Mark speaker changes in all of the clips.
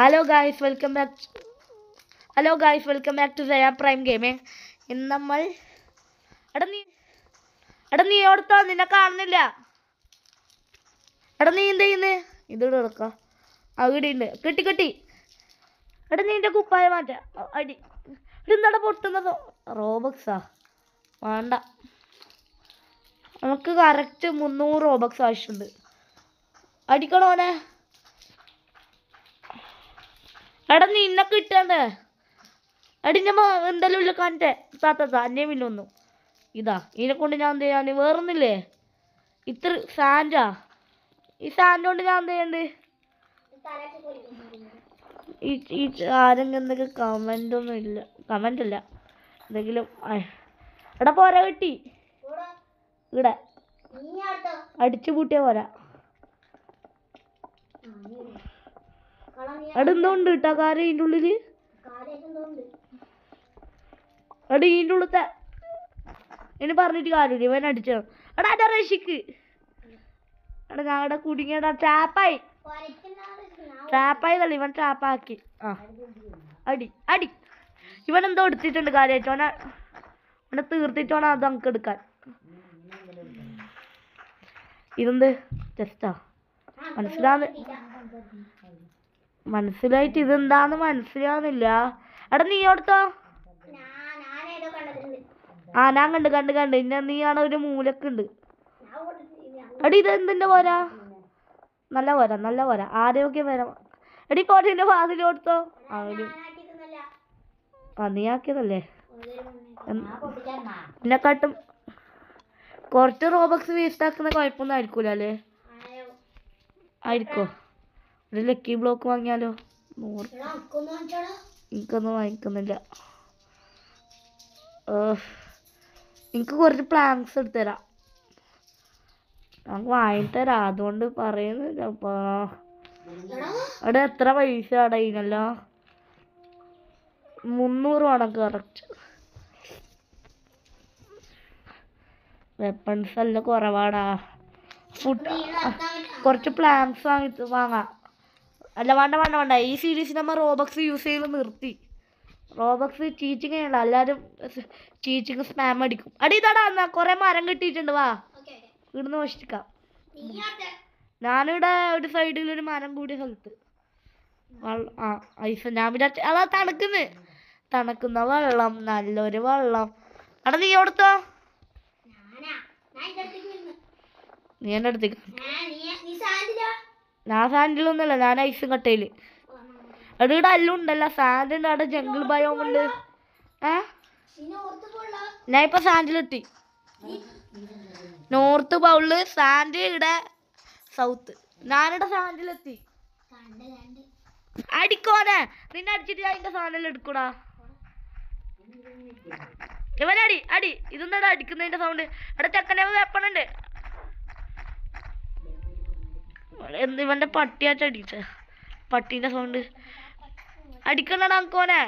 Speaker 1: Hello guys welcome back to Saya prime gaming. ഇന്ന് നമ്മൾ നീ ഓർത്തോ, നിന്നെ കാണുന്നില്ല. നീ എന്ത് ചെയ്യുന്നേ? ഇതിവിടെ എടുക്കാം. അവിടെ ഉണ്ട്, കെട്ടി. നീ എൻ്റെ കുപ്പായ മാറ്റാ. അടി ഇതെന്താ പൊട്ടുന്നതോ? റോബക്സാ വേണ്ട, നമുക്ക് കറക്റ്റ് 300 റോബക്സ് ആവശ്യമുണ്ട്. അടിക്കണോനെ. നീ ഇന്നെ കിട്ടണ്ടേ? അടിഞ്ഞ എന്തായാലും ഇല്ല കണ്ടേ താത്ത അന്നേ മില്ലൊന്നും. ഇതാ ഇതിനെ കൊണ്ട് ഞാൻ എന്ത് ചെയ്യാൻ? വേറൊന്നില്ലേ ഇത്ര സാൻഡാ. ഈ സാൻഡ് കൊണ്ട് ഞാൻ എന്ത് ചെയ്യണ്ട്? ഈ ആരെങ്കിലും എന്തൊക്കെ കമൻ്റൊന്നും ഇല്ല, കമൻ്റ് എന്തെങ്കിലും. പോരാ കിട്ടി. ഇവിടെ അടിച്ചു പൂട്ടിയാ പോരാ. എന്തോണ്ട് കേട്ടാ കാര്യം ഇതിൻ്റെ ഉള്ളില്. ഇതിൻ്റെ ഉള്ളത്തെ ഇനി പറഞ്ഞിട്ട് കാര്യമില്ല. ഇവൻ അടിച്ചോ അതാ റഷിക്ക്. ഞാൻ കുടുങ്ങിയടാ. ട്രാപ്പായി തള്ളി. ഇവൻ ട്രാപ്പാക്കി. അടി ഇവൻ എന്തോ എടുത്തിട്ടുണ്ട് കാര്യമായിട്ട്. അവനെ തീർത്തിട്ടോണം അത് നമുക്ക് എടുക്കാൻ. ഇതെന്ത് ജസ്റ്റാ മനസ്സിലായിട്ട് ഇതെന്താന്ന് മനസ്സിലാവുന്നില്ല. നീ ഓർത്തോ? ഞാൻ കണ്ട് ഇന്ന നീയാണ് ഒരു മൂലക്കുണ്ട്. ഇതെന്തിന്റെ പോരാ? നല്ല പോരാ ആരോഗ്യം വരാം. പോട്ടെ വാതിലോർത്തോ. നീ ആക്കിയതല്ലേ. എന്നെക്കാട്ടും കുറച്ച് റോബക്സ് വേസ്റ്റ് ആക്കുന്ന കുഴപ്പമൊന്നും ആയിരിക്കൂല അല്ലേ? ആയിരിക്കോ? ഒരു ലക്കി ബ്ലോക്ക് വാങ്ങിയാലോ? 100. എനിക്കൊന്നും വാങ്ങിക്കുന്നില്ല. എനിക്ക് കുറച്ച് പ്ലാങ്ക്സ് എടുത്തുതരാം. നമുക്ക് വാങ്ങിത്തരാം, അതുകൊണ്ട് പറയുന്നില്ല. എത്ര പൈസ അടയിനല്ലോ? 300 വേണം കറക്റ്റ്. വെപ്പൺസ് എല്ലാം കുറവാടാ. കുറച്ച് പ്ലാങ്ക്സ് വാങ്ങാം. വേണ്ട. ഈ സീരീസ് നമ്മൾ റോബക്സ് യൂസ് ചെയ്ത് നിർത്തി. റോബക്സ് ചീച്ചിങ് ചെയ്യണ്ട. എല്ലാവരും ചീച്ചിങ് സ്പാം അടിക്കും. ഇതാടാ കുറെ മരം കിട്ടിയിട്ടുണ്ട്. വാ ഇവിടുന്ന് മോഷ്ടിക്കാം. ഞാനിവിടെ ഒരു സൈഡിൽ ഒരു മരം കൂടിയ സ്ഥലത്ത് ഐസ്. ഞാൻ വിചാരിച്ച അതാ തണുക്കുന്ന വെള്ളം, നല്ലൊരു വെള്ളം. നീ ഓർത്തോ? നീ എൻ്റെ അടുത്തേക്ക്. ഞാൻ സാൻഡിലൊന്നുമല്ല, ഞാൻ ഐസും കട്ടയില്. ഇവിടെ എല്ലാം ഉണ്ടല്ലോ. സാൻഡ് ഉണ്ട്, അവിടെ ജംഗിൾ ബയോം ഉണ്ട്. ഞാൻ ഇപ്പൊ സാൻഡിലെത്തി. നോർത്ത് പൗളില് സാൻഡ്, ഇവിടെ സൗത്ത്. ഞാനിവിടെ സാൻഡിലെത്തി. അടിക്കോനെ. നിന്നെ അടിച്ചിട്ട് അതിന്റെ സാധനം എടുക്കൂടാ. ഇവനടി ഇതെന്താ അടിക്കുന്നതിന്റെ സൗണ്ട്? ചെക്കനെ വെപ്പണുണ്ട്. ഇവന്റെ പട്ടിയാച്ച അടിച്ച പട്ടീന്റെ സൗണ്ട്. അടിക്കണടാ അങ്കോനെ.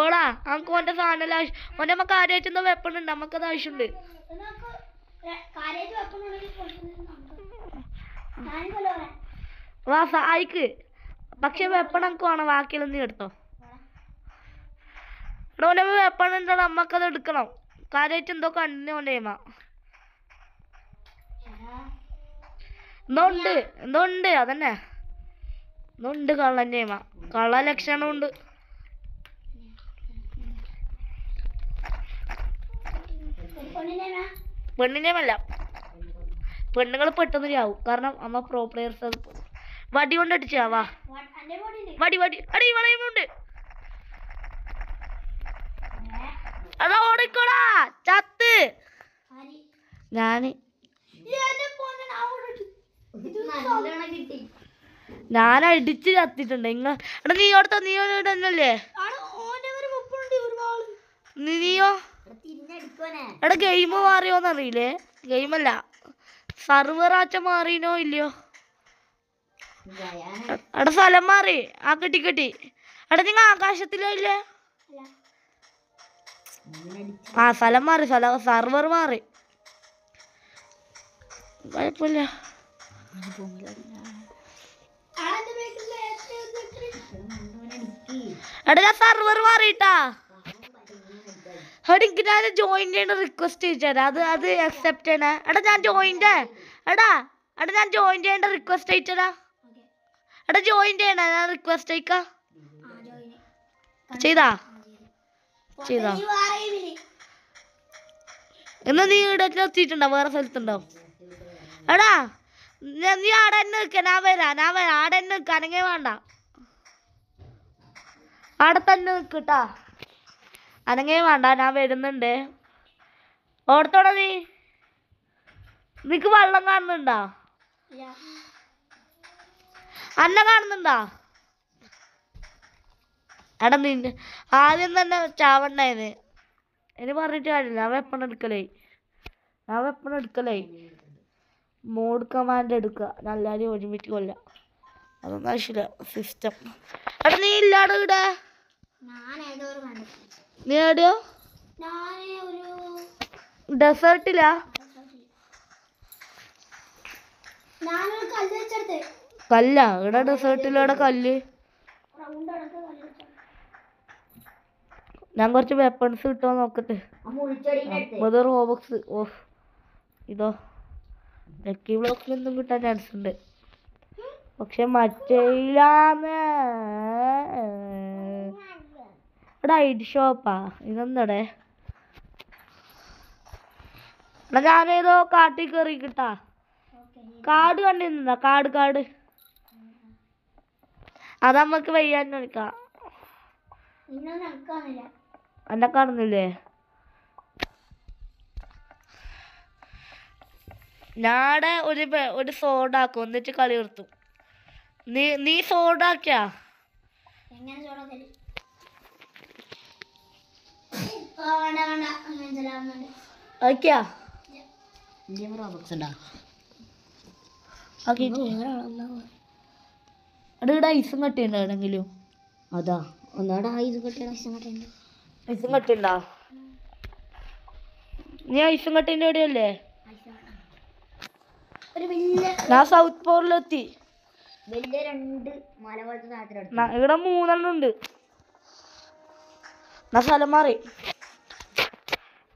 Speaker 1: ഓടാ അങ്കോന്റെ സാധനം ആവശ്യം. ഓന്റെ നമുക്ക് ആദ്യമായിട്ട് എന്തോ വെപ്പണുണ്ട്, നമുക്കത് ആവശ്യമുണ്ട്. വാ സഹായിക്ക്. പക്ഷെ വെപ്പൺ നമുക്ക് വേണം. ബാക്കിയെല്ലാം നീ എടുത്തോ. ഓന്റെ വെപ്പണുണ്ടോ? നമ്മക്കത് എടുക്കണം. കാര്യമായിട്ട് എന്തോ കണ്ടിന്യൂ ചെയ്യുമ്പോ എന്തോ ഉണ്ട് അതന്നെ. എന്തോ കള്ളൻ ചെയ്യുമ്പോ കള്ള ലക്ഷണം ഉണ്ട്. പെണ്ണിനെയല്ല, പെണ്ണുങ്ങൾ പെട്ടെന്ന് ചാവും. കാരണം അമ്മ പ്രോ പ്ലെയേഴ്സ്. വടി കൊണ്ട് അടിച്ചാ. വാ വടി വളയുന്നുണ്ട്. അതാ ഓടിക്കോടാ ചത്ത്. ഞാൻ അടിച്ച് ചത്തിട്ടുണ്ട്. നീ ഓർത്തോ? നീയോ നീയോ ഗെയിം മാറിയോന്നറിയില്ലേ? ഗെയിമല്ല, സർവറാച്ച മാറിനോ ഇല്ലയോ? സ്ഥലം മാറി. കെട്ടി. നിങ്ങൾ ആകാശത്തിലല്ലേ? സ്ഥലം മാറി. സർവർ മാറി. കുഴപ്പമില്ല. എടാ ഞാൻ സർവർ മാറിയിട്ടാ. എടാ എനിക്ക് ഞാൻ ജോയിൻ ചെയ്യണ റിക്വസ്റ്റ് അയച്ചുതരാം. അത് അക്സെപ്റ്റ് ചെയ്യണേ. എടാ ഞാൻ ജോയിൻ്റെ ഞാൻ ജോയിൻ ചെയ്യേണ്ട റിക്വസ്റ്റ് അയച്ചതാ. എടാ ജോയിൻ ചെയ്യണേ, ഞാൻ റിക്വസ്റ്റ് അയക്കാം. ചെയ്താ എന്നാ നീ ഇവിടെ എത്തിയിട്ടുണ്ടോ? വേറെ സ്ഥലത്തുണ്ടോ? എടാ നീ ആടെ തന്നെ നിൽക്ക, ഞാൻ വരാം. ആടെ തന്നെ നിൽക്ക, അനങ്ങേ വേണ്ട. ആടെ തന്നെ നിൽക്കട്ടാ, അനങ്ങേ വേണ്ട, ഞാൻ വരുന്നുണ്ട്. ഓടത്തോടെ നിനക്ക് വെള്ളം കാണുന്നുണ്ടോ? അന്ന കാണുന്നുണ്ടോ? എടാ നിന്നെ ആദ്യം തന്നെ ചാവണ്ടായത്. ഇനി പറഞ്ഞിട്ട് കാര്യമില്ല. ഞാൻ വെപ്പൺ എടുക്കലായി. മോഡ് കമാൻഡ് എടുക്കുക, എല്ലാവരെയും ഒരുമിച്ച് കൊല്ലാം. അതൊന്നും ആവശ്യമില്ല. സിസ്റ്റം. എടാ നീ ഇല്ലാടോ ഇവിടെ? നീ എവിടെയോ? ഡെസേർട്ടിലാ? കല്ലാ? ഇവിടെ ഡെസേർട്ടിലൂടെ കല്ല്. ഞാൻ കുറച്ച് വെപ്പൺസ് കിട്ടുമോ നോക്കട്ടെ. റോബക്സ്. ഓഫ് ഇതോ ലക്കി ബ്ലോക്സിലൊന്നും കിട്ടാൻ ചാൻസ് ഉണ്ട്, പക്ഷെ മറ്റേലാന്ന്. ഇവിടെ ഐഡി ഷോപ്പാ ഇതെന്തടെ? എടാ ഞാനേതോ കാട്ടിൽ കയറി കിട്ടാ. കാട് കണ്ടിരുന്നാ? കാട് അത് നമ്മക്ക് വയ്യാൻ നോക്കാം. എന്നെ കാണുന്നില്ലേ? ഞാടെ ഒരു സോഡാക്കും, എന്നിട്ട് കളി നിർത്തും. നീ സോഡാക്കിയാ? ആക്കിയാ? ഇവിടെ ഐസും കട്ടിയുണ്ടോ എവിടെങ്കിലും?
Speaker 2: അതാ ഒന്നാടെ ഐസും
Speaker 1: കട്ടിയുണ്ടോ? നീ ഐസും കട്ടിന്റെ എവിടെയല്ലേ? ഞാൻ സൗത്ത് പോളിലെത്തി. ഇവിടെ 3 ഉണ്ട്. ഞാൻ സ്ഥലം മാറി.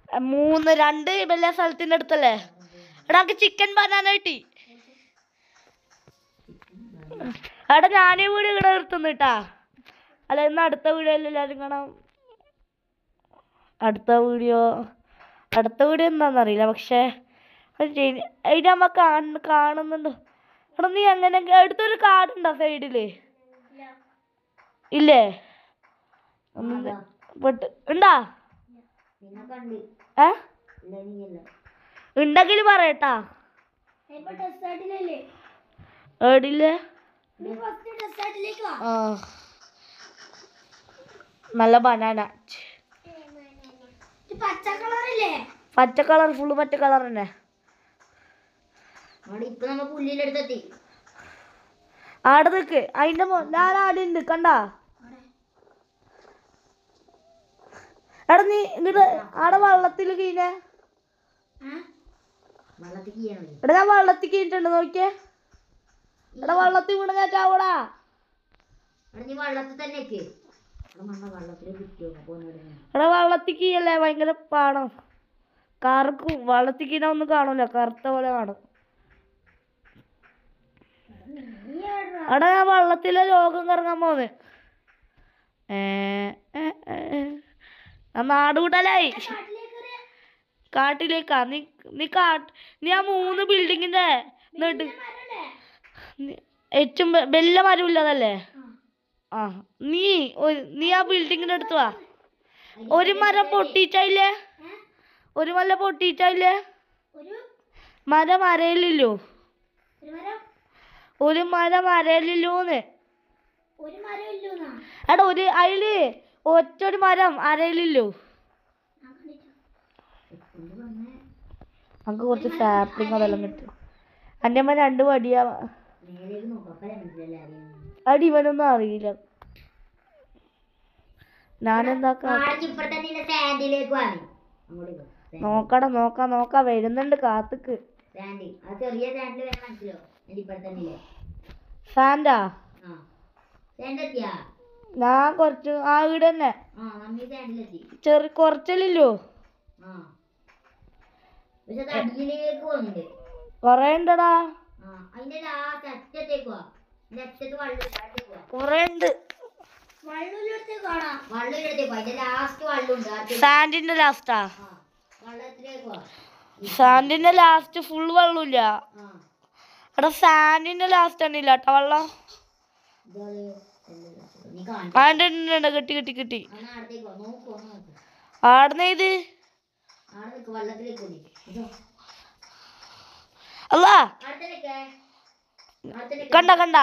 Speaker 1: 2 വലിയ സ്ഥലത്തിന്റെ അടുത്തല്ലേ? എടാ നമുക്ക് ചിക്കൻ ബനാന കിട്ടി. എടാ ഞാനീ വീട് ഇവിടെ നിർത്തുന്നിട്ടാ. അല്ല ഇന്ന് അടുത്ത വീഡിയോ എല്ലാവരും കാണാം. അടുത്ത വീഡിയോ എന്താണെന്നറിയില്ല, പക്ഷേ അതിന് നമ്മ കാണുന്നുണ്ടോ? എടാ നീ അങ്ങനെ അടുത്തൊരു കാടുണ്ടോ സൈഡില്? ഇല്ലേ? ഉണ്ടാ? ഉണ്ടെങ്കിൽ പറയട്ടാ. ഏടില്ലേ? നല്ല ബനാന. പച്ച കളർ, ഫുള്ള് പച്ച കളർ തന്നെ. ആടെ നിക്ക്. അതിന്റെ ഞാൻ ആടെ ഉണ്ട്, കണ്ടാ? എടാ നീ ഇങ്ങോട്ട് ആടെ വെള്ളത്തിൽ കീഞ്ഞേ. എടാ ഞാൻ വെള്ളത്തിൽ കീഞ്ഞിട്ടുണ്ട്, നോക്കിയേ. എടാ വെള്ളത്തിൽ വീണ് ഞാൻ ചാവൂടാ. എടാ വെള്ളത്തിൽ കീയല്ലേ, ഭയങ്കര പാടം. കറുക്കും. വെള്ളത്തിൽ കീഞ്ഞ ഒന്നും കാണൂല, കറുത്ത പോലെ കാണും. എടാ ഞാൻ വെള്ളത്തിലെ ലോകം കറങ്ങാൻ പോന്ന്. നാട് കൂട്ടലായി. കാട്ടിലേക്കാ? നീ ആ 3 ബിൽഡിങ്ങിന്റെ ഏറ്റവും വലിയ മരമില്ലതല്ലേ? ആ നീ ആ ബിൽഡിങ്ങിന്റെ അടുത്ത് വാ. ഒരു മരം പൊട്ടിച്ചായില്ലേ? മരം അരയില്ലല്ലോ. ഒരു മരം അരയില്ലല്ലോന്ന്. എടാ അതില് ഒറ്റൊരു മരം അരയില്ലല്ലോ. നമുക്ക് കുറച്ച് സാപ്ലിങ് അതെല്ലാം കിട്ടും. എൻ്റെ അമ്മ 2 വടിയാ. അടി ഇവനൊന്നും അറിയില്ല. ഞാനെന്താക്കാം? നോക്കാം വരുന്നുണ്ട്, കാത്തുക്ക്. സാൻഡാ? ഞാൻ കുറച്ച് ആ വീട് തന്നെ കുറച്ചല്ലോ കൊറേ ഉണ്ടടാ കൊറേ ഉണ്ട് സാൻഡിന്റെ ലാസ്റ്റാ സാൻഡിന്റെ ലാസ്റ്റ് ഫുൾ വെള്ളമില്ല എടാ സാൻഡിന്റെ ലാസ്റ്റ് ആണ് ഇല്ല കേട്ടോ വെള്ളം ആണ്ട് കിട്ടി കിട്ടി കിട്ടി ആടുന്ന ഇത് അല്ല കണ്ട കണ്ട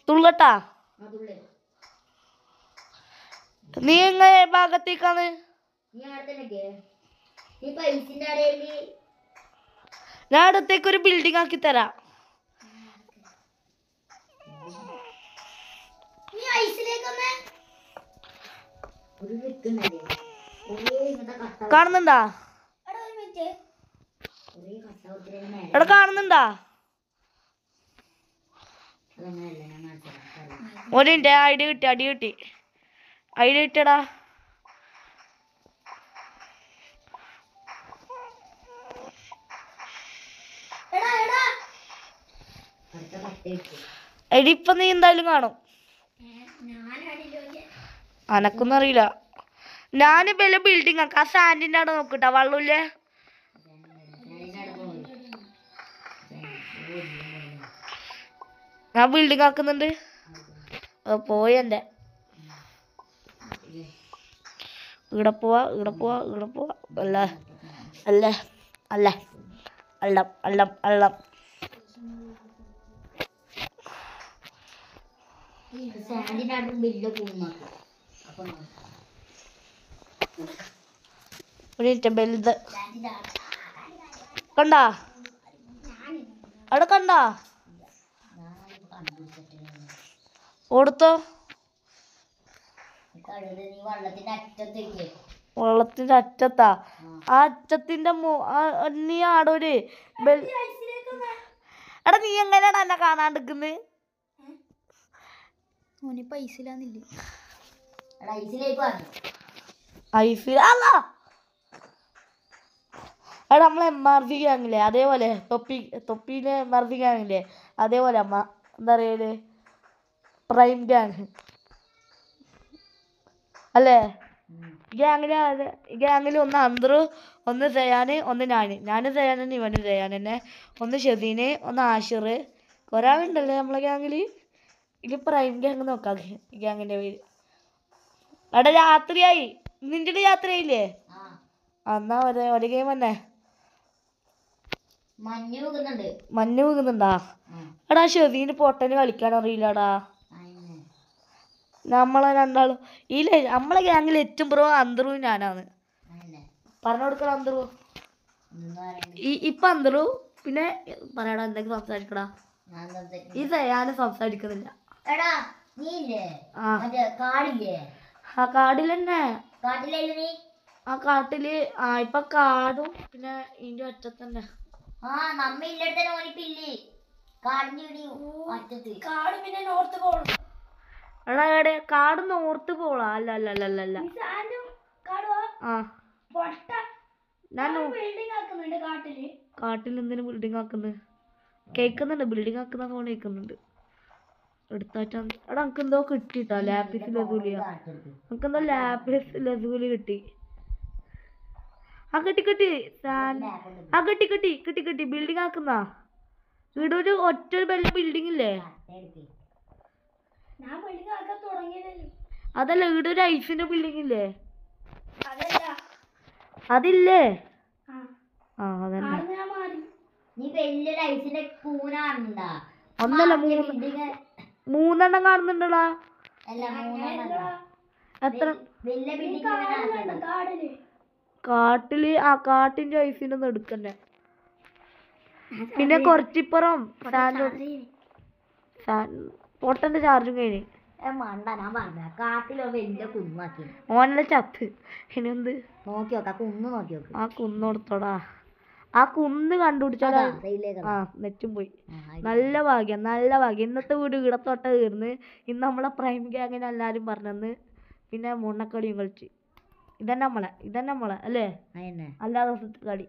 Speaker 1: തുള്ളട്ടാ നീ എങ്ങനെ ഭാഗത്തേക്കാണ് ഞാൻ അടുത്തേക്ക് ഒരു ബിൽഡിംഗ് ആക്കി തരാം കാണുന്നുണ്ടാ എടാ കാണുന്നുണ്ടാ ഒരു മിനിറ്റ് ഐഡിയ കിട്ടി ഐഡിയ കിട്ടിയടാ എടി ഇപ്പൊ നീ എന്തായാലും കാണും അനക്കൊന്നും അറിയില്ല ഞാനിപ്പോ എല്ലാ ബിൽഡിംഗ് ആക്കാം ആ സാൻഡിന്റെ അവിടെ നോക്കിട്ടാ വെള്ളമില്ലേ ഞാൻ ബിൽഡിംഗ് ആക്കുന്നുണ്ട് പോയെന്റെ ഇവിടെ പോവാ അല്ല അല്ല അല്ല അള്ളം അള്ളം അള്ളം ബെൽത് കണ്ടാ അവിടെ കണ്ടാ ഓടുത്തോ വെള്ളത്തിന്റെ അറ്റത്താ ആ അറ്റത്തിന്റെ നീ ആടൊരു എടാ നീ എങ്ങനെയാണ് എന്നെ കാണാണ്ടിരിക്കുന്നത് എടാ നമ്മളെ MRG ഗ്യാങ്ങില്ലേ അതേപോലെ തൊപ്പിയിലെ MRG ഗ്യാങ്ങില്ലേ അതേപോലെ അമ്മ എന്താ പറയല് പ്രൈം ഗ്യാങ് അല്ലേ ഗ്യാങ്ങിൽ ഒന്ന് അന്തറു ഒന്ന് സയാന് ഒന്ന് ഞാനും സയാനും ഇവനും സയാനെന്നെ ഒന്ന് ഷെദീന് ഒന്ന് ആഷിർ കുറെ ആളുണ്ടല്ലേ നമ്മളെ ഗ്യാങ്ങില് ഇത് പ്രൈം ഗ്യാങ് നോക്കാം ഗ്യാങ്ങിന്റെ പേര് എടാ രാത്രിയായി നിന്റെ രാത്രിയായില്ലേ എന്നാ ഒരു ഗെയിം തന്നെ മഞ്ഞ് വീകുന്നുണ്ടാ എടാ ഷെദീന് പൊട്ടന് കളിക്കാൻ അറിയില്ലടാ നമ്മളെ രണ്ടാളും ഇല്ല നമ്മളെ ഗ്യാങ്ങിൽ ഏറ്റവും പ്രോ അന്തറും ഞാനാണ് പറഞ്ഞു കൊടുക്കണം അന്തറു ഇപ്പൊ അന്തറു പിന്നെ പറയടാ എന്തെങ്കിലും സംസാരിക്കടാ ഈ സയാന് സംസാരിക്കുന്നില്ല ആ കാടിൽ തന്നെ ആ കാട്ടില് ഇപ്പൊ കാടും പിന്നെ ഇതിന്റെ അറ്റത്തന്നെ എടാ എടെ കാട് നോർത്ത് പോളാ അല്ല അല്ല അല്ല അല്ല അല്ല ആ ഞാൻ കാട്ടിൽ എന്തിനു ബിൽഡിംഗ് ആക്കുന്നത് കേൾക്കുന്നുണ്ട് ബിൽഡിംഗ് ആക്കുന്ന ഫോൺ കേൾക്കുന്നുണ്ട് എടുത്താറ്റാ എടാ നമുക്ക് എന്തോ കിട്ടിട്ടോ ലാപ്പിസ് ലസൂലിയ നമുക്കെന്തോ ലാപ്പിസ് ലസൂലി കിട്ടി കിട്ടി ബിൽഡിംഗ് ആക്കുന്ന ഇവിടെ ഒരു ഒറ്റ ബിൽഡിംഗ് ഇല്ലേ അതല്ല ഇവിടെ ഒരു ഐസിന്റെ ബിൽഡിംഗ് ഇല്ലേ അതില്ലേ അതന്നെ ഒന്നല്ല മൂന്നെണ്ണം കാണുന്നുണ്ടല്ലോ എത്ര കാട്ടില് കാട്ടിന്റെ ഐസിന്റെ ഒന്നും എടുക്കണ്ടേ പിന്നെ കുറച്ചിപ്പുറം പൊട്ടന്റെ ചാർജും കഴിഞ്ഞ് ഓനല്ല ചത്ത് ഇനി എന്ത് ആ കുന്ന് കൊടുത്തോടാ ആ കുന്ന് കണ്ടുപിടിച്ചാൽ ആ നെറ്റും പോയി. നല്ല ഭാഗ്യം, നല്ല ഭാഗ്യം. ഇന്നത്തെ വീഡിയോ ഇടത്തോട്ട തീർന്ന്. ഇന്ന് നമ്മളെ പ്രൈം ഗ്യാങ്ങിനെ എല്ലാരും പറഞ്ഞെന്ന്. പിന്നെ മുണ്ണക്കളിയും കളിച്ച്. ഇതന്നെ നമ്മളെ അല്ലേ? അല്ലാതെ കളി